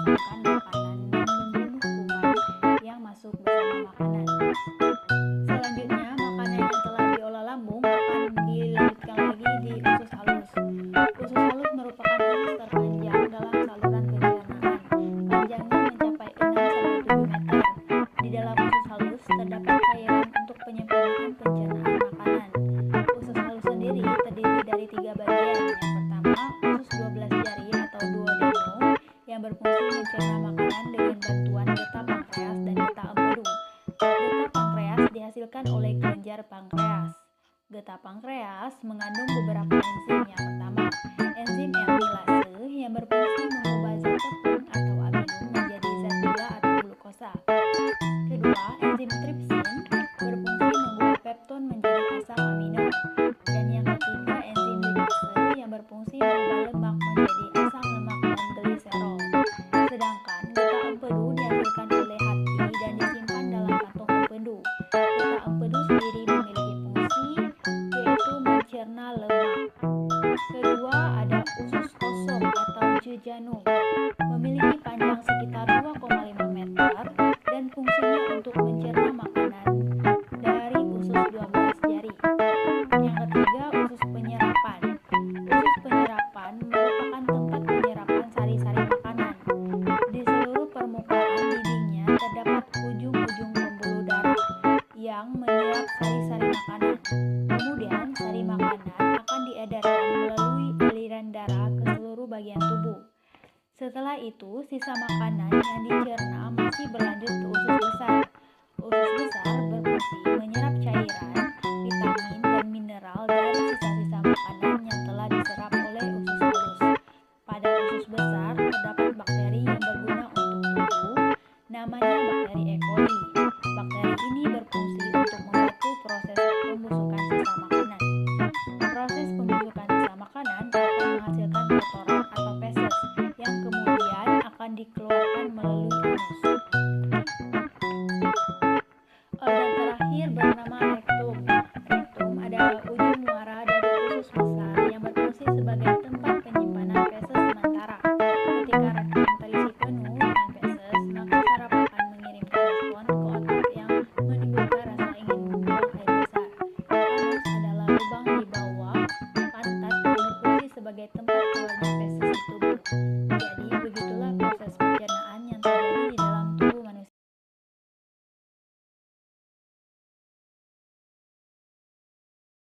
menghasilkan makanan dan membunuh kuman yang masuk bersama makanan. Selanjutnya, makanan yang telah diolah lambung akan dilanjutkan lagi di usus halus. Usus halus merupakan usus terpanjang dalam saluran pencernaan. Panjangnya mencapai 6-7 meter. Di dalam usus halus terdapat cairan untuk penyempurnaan pencernaan makanan. Usus halus sendiri terdiri dari 3 bagian. Yang pertama, usus 12 jari atau duodenum yang berfungsi mencerna makanan dengan bantuan getah pankreas dan getah empedu. Getah pankreas dihasilkan oleh kelenjar pankreas. Getah pankreas mengandung beberapa enzim. Yang pertama, enzim amilase yang berfungsi mengubah zat tepung atau amino menjadi zat gula atau glukosa. Kedua, enzim tripsin berfungsi mengubah pepton menjadi asam amino. Dan yang ketiga, enzim lipase yang berfungsi mengubah lemak menjadi asam lemak dan gliserol. Sedangkan getah empedu dihasilkan oleh hati dan disimpan dalam kantong empedu. Getah empedu sendiri memiliki fungsi yaitu mencerna lemak. Kedua, ada usus kosong atau jejunum, memiliki panjang sekitar 2,5 meter dan fungsinya untuk mencerna makanan dari usus 12 jari. Yang ketiga, usus penyerapan. Usus penyerapan merupakan tempat penyerapan sari-sari makanan. Di seluruh permukaan dindingnya terdapat ujung-ujung pembuluh darah yang menyerap sari-sari makanan. Kemudian, sari makanan akan diedarkan melalui aliran darah ke seluruh bagian tubuh. Setelah itu, sisa makanan yang dicerna masih berlanjut ke usus besar. Usus besar berfungsi menyerap cairan, vitamin, dan mineral dari sisa-sisa makanan yang telah diserap oleh usus halus. Pada usus besar terdapat bakteri yang berguna untuk tubuh, namanya bakteri E. coli. Bakteri ini berfungsi untuk membantu proses pembusukan sisa makanan. Proses pembusukan sisa makanan akan menghasilkan kotoran atau feses yang kemudian akan dikeluarkan melalui anus.